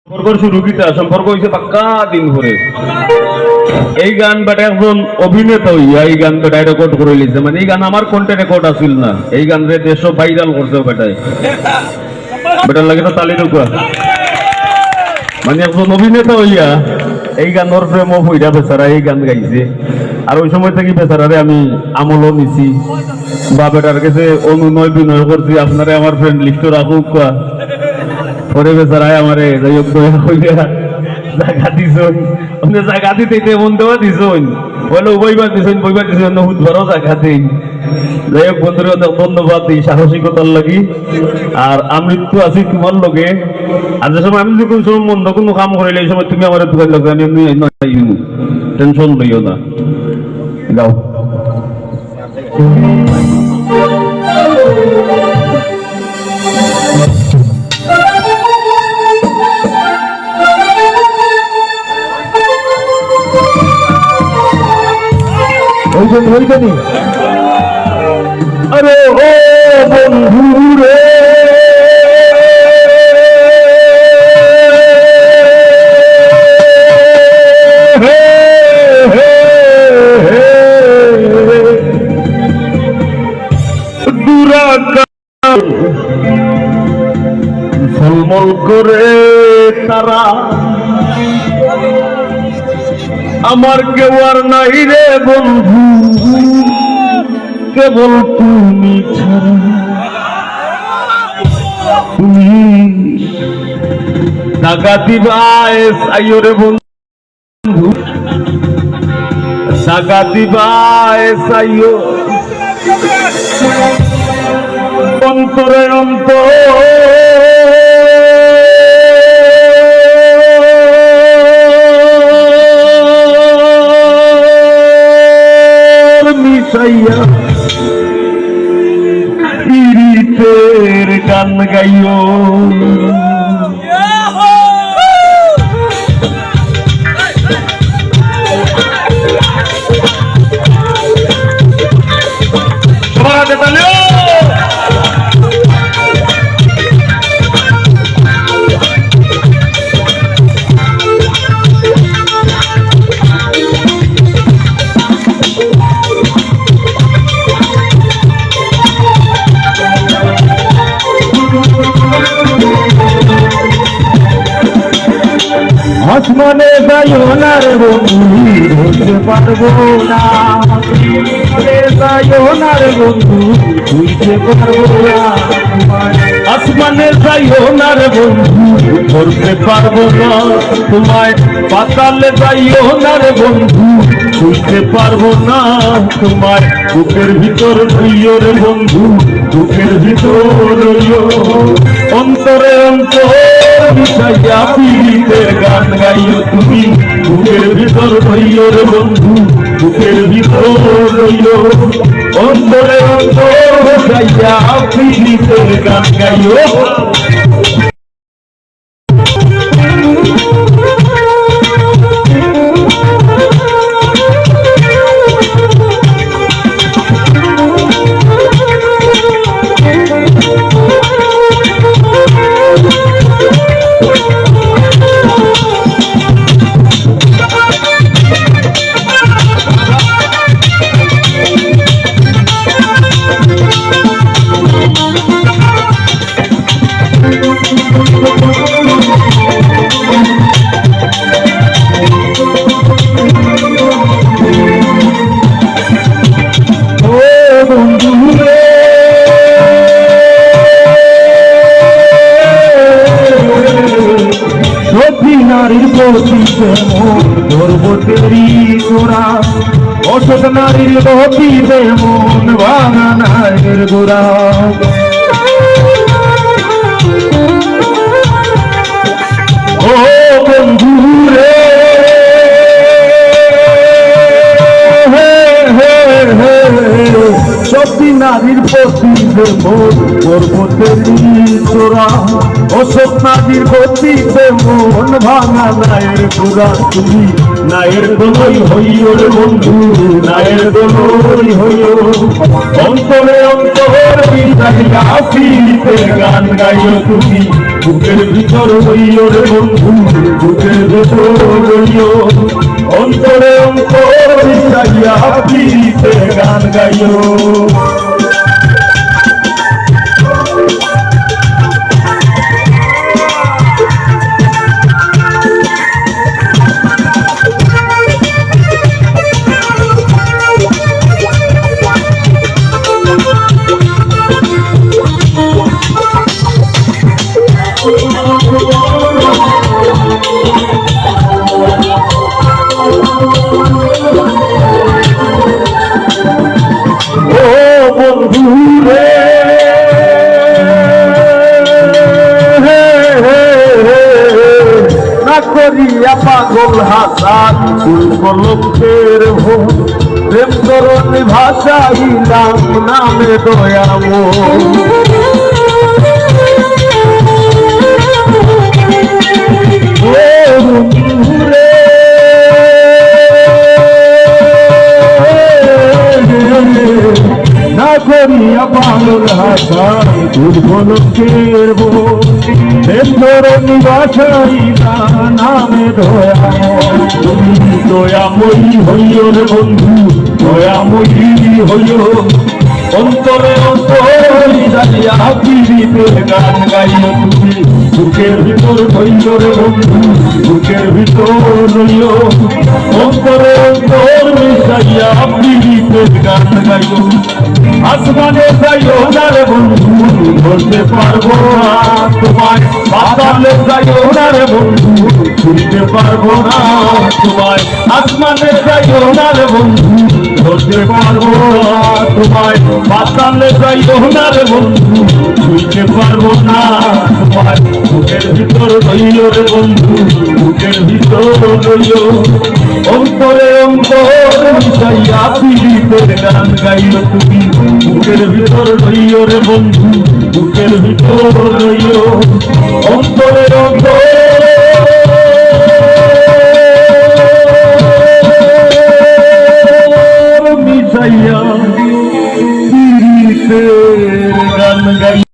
সম্পর্ক হয়েছে পাক্কা দিন ভরে। এই গান বেটা একজন অভিনেতা হইয়া এই গান বেটা রেকর্ড করে লিখছে, মানে এই গান আমার কোনটা রেকর্ড আসিল না, এই গান রে দেশ ভাইরাল করছে বেটায়। বেটার লাগে তো তালি ঢুকা, মানে একজন অভিনেতা হইয়া এই গানের প্রেম হইয়া বেচারা এই গান গাইছে। আর ওই সময় থেকে বেচারারে আমি আমলও নিছি বা বেটার কাছে অনুনয় বিনয় করছি, আপনারে আমার ফ্রেন্ড লিস্ট রাখুক। পরে বেচারায় আমারে যাই হোক জায়গা দিছন, জায়গা দিতে এমন দেওয়া দিছন, বলে বইবার দিছন বইবার দিছন হুদবারও জায়গা দিন। যাই হোক বন্ধুরা অনেক ধন্যবাদ এই সাহসিকতার লাগি। আর আমৃত্যু আছি তোমার লগে। আর যে সময় আমি যখন সময় মন্দ কোনো কাম করিলে এই সময় তুমি আমার দোকান লগে আমি টেনশন লইও না। গাও ওইখানে আরে ও বন্ধু রে ঝলমল করে তারা আমার কেউ আর নাই রে বন্ধু, কেবল তুমি ছাড়া। তুমি টাকা দিবায় চাইও রে বন্ধু, টাকা দিবায় চাইও অন্তরে অন্তর মিশাইয়া পীড়িতের গান গাইও। আসমানে যাইও না রে বন্ধু, ধরতে পারবো না। যাইও না রে বন্ধু, বুঝতে পারবো না। আসমানে যাইও না রে বন্ধু, ধরতে পারবো না তোমায়। পাতালে যাইও না রে বন্ধু, বুঝতে পারবো না তোমায়। বুকের ভিতর রইও রে বন্ধু, বুকের ভিতর রইও। অন্তরে অন্তর মিশাইয়া পীড়িতের গান গাইও তুমি। বুকের ভিতর রইও রে বন্ধু, বুকের ভিতর রইও। অন্তরে অন্তর মিশাইয়া পীড়িতের গান গাইও। নারীর গতি যেমন ধরবো তেরি গোড়া, অসৎ নারীর গতি যেমন ভাঙা নারীর গোড়া। ও বন্ধু রে সত্যি নারীর প্রতি যেমন ধরবো তেরি গোড়া, অসৎ নারীর গতি যেমন ভাঙা নায়ের গোড়া। তুমি নায়ের দোলই হইও রে বন্ধু, নায়ের দোলই হইও। অন্তরে অন্তর মিশাইয়া পীড়িতের গান গাইও তুমি। বুকের ভিতর হইও রে বন্ধু, বুকের ভিতর হইও, অন্তরে অন্তর মিশাইয়া পিরিতে গান গাইও। করিয়া পাগল হাসান কলমের ভোর, প্রেম করণী ভাষাইলাম নামে দয়ামো। না করিয়া পাগল হাসান কলমের ভোর, প্রেম করণী ভাষাইলা নামে দয়ামো। তুমি দয়াময়ী হইও রে বন্ধু, দয়াময়ী হইও, অন্তরে অন্তর মিশাইয়া পিরিতের গান গাইও। তুমি বুকের ভিতর হইও রে বন্ধু, বুকের ভিতর হইও, অন্তরে অন্তর মিশাইয়া পিরিতের গান গাইও। আসমানে যাইও না রে বন্ধু, ধরতে পারবো না তোমায়, পাতালে যাইও না রে বন্ধু, ছুঁতে পারবো না তোমায়। আসমানে যাইও না রে বন্ধু, ধরতে পারবো না তোমায়, পাতালে যাইও না রে বন্ধু, ছুঁতে পারবো না তোমায়। বুকের ভিতর রইল রে বন্ধু, বুকের ভিতর রইল, অন্তরে অন্তর মিশাইয়া পিরিতের গান গাইল। তুমি বুকের ভিতর রইল রে বন্ধু, বুকের ভিতর রইল, অন্তরে অন্তর মিশাইয়া পিরিতের গান গাইল।